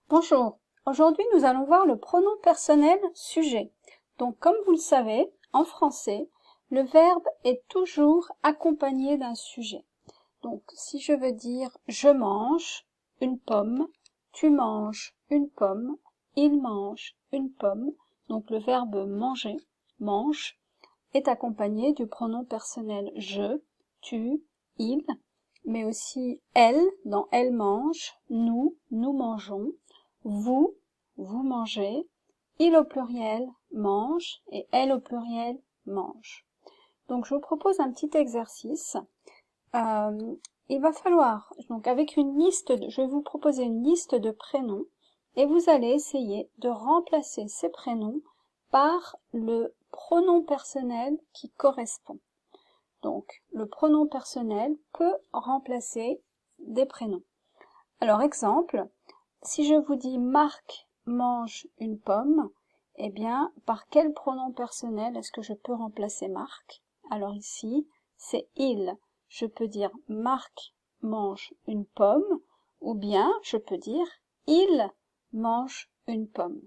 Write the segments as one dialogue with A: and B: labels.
A: Bonjour, aujourd'hui nous allons voir le pronom personnel sujet. Donc comme vous le savez, en français, le verbe est toujours accompagné d'un sujet. Donc si je veux dire je mange une pomme, tu manges une pomme, il mange une pomme, donc le verbe manger, mange, est accompagné du pronom personnel je, tu, il, mais aussi elle, dans elle mange, nous, nous mangeons, vous, vous mangez, il au pluriel mange et elle au pluriel mange. Donc je vous propose un petit exercice. Il va falloir, donc avec une liste, je vais vous proposer une liste de prénoms et vous allez essayer de remplacer ces prénoms par le pronom personnel qui correspond. Donc le pronom personnel peut remplacer des prénoms. Alors exemple, si je vous dis Marc mange une pomme, eh bien, par quel pronom personnel est-ce que je peux remplacer Marc? Alors ici, c'est il. Je peux dire Marc mange une pomme, ou bien je peux dire il mange une pomme.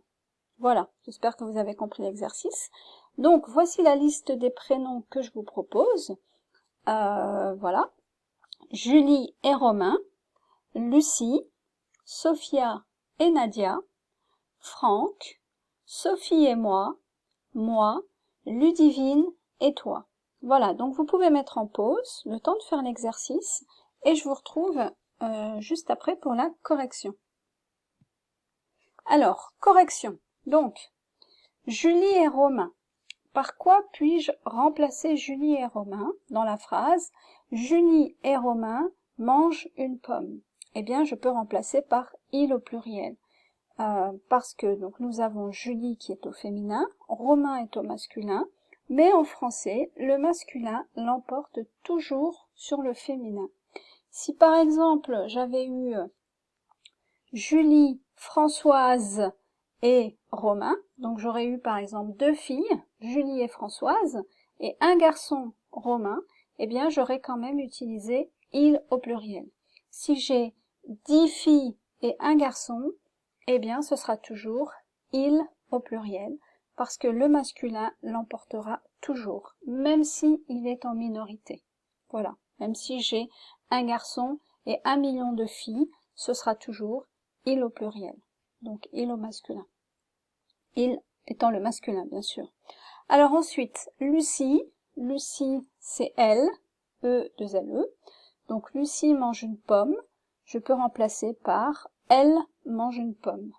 A: Voilà, j'espère que vous avez compris l'exercice. Donc, voici la liste des prénoms que je vous propose. Voilà. Julie et Romain, Lucie, Sophia et Nadia, Franck, Sophie et moi, Ludivine et toi. Voilà, donc vous pouvez mettre en pause le temps de faire l'exercice et je vous retrouve juste après pour la correction. Alors, correction. Donc, Julie et Romain. Par quoi puis-je remplacer Julie et Romain dans la phrase « Julie et Romain mangent une pomme » Eh bien, je peux remplacer par « il » au pluriel. Parce que donc nous avons Julie qui est au féminin, Romain est au masculin, mais en français, le masculin l'emporte toujours sur le féminin. Si par exemple, j'avais eu Julie, Françoise et Romain, donc j'aurais eu par exemple deux filles, Julie et Françoise, et un garçon, Romain, eh bien j'aurais quand même utilisé il au pluriel. Si j'ai 10 filles et un garçon, eh bien ce sera toujours il au pluriel, parce que le masculin l'emportera toujours, même si il est en minorité. Voilà, même si j'ai un garçon et 1 million de filles, ce sera toujours il au pluriel, donc il au masculin. Il étant le masculin, bien sûr. Alors ensuite, Lucie, Lucie c'est elle, E2LE, donc Lucie mange une pomme, je peux remplacer par elle mange une pomme.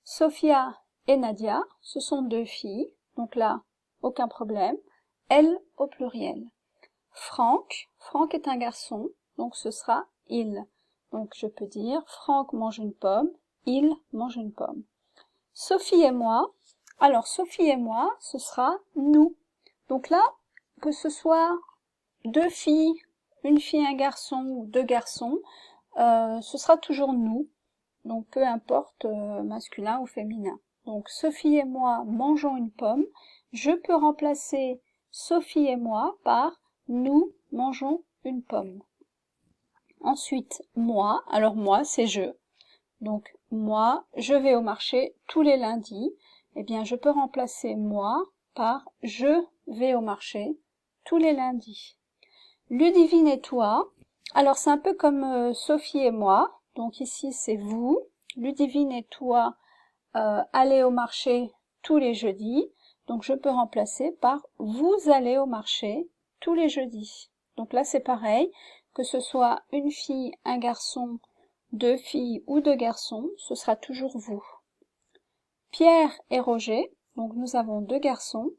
A: Sophia et Nadia, ce sont deux filles, donc là, aucun problème, elle au pluriel. Franck, Franck est un garçon, donc ce sera il. Donc je peux dire Franck mange une pomme, il mange une pomme. Sophie et moi, alors Sophie et moi, ce sera nous. Donc là, que ce soit deux filles, une fille, un garçon ou deux garçons, ce sera toujours nous. Donc peu importe masculin ou féminin. Donc Sophie et moi mangeons une pomme. Je peux remplacer Sophie et moi par nous mangeons une pomme. Ensuite, moi, alors moi c'est je. Donc moi, je vais au marché tous les lundis. Eh bien, je peux remplacer moi par je vais au marché tous les lundis. Ludivine et toi, alors c'est un peu comme Sophie et moi. Donc ici c'est vous. Ludivine et toi allez au marché tous les jeudis. Donc je peux remplacer par vous allez au marché tous les jeudis. Donc là c'est pareil, que ce soit une fille, un garçon, deux filles ou deux garçons, ce sera toujours vous. Pierre et Roger, donc nous avons deux garçons,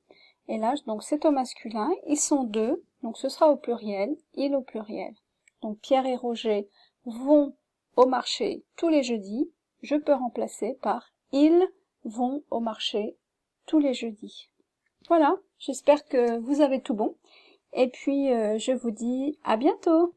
A: et là donc c'est au masculin, ils sont deux, donc ce sera au pluriel, il au pluriel. Donc Pierre et Roger vont au marché tous les jeudis, je peux remplacer par ils vont au marché tous les jeudis. Voilà, j'espère que vous avez tout bon. Et puis je vous dis à bientôt.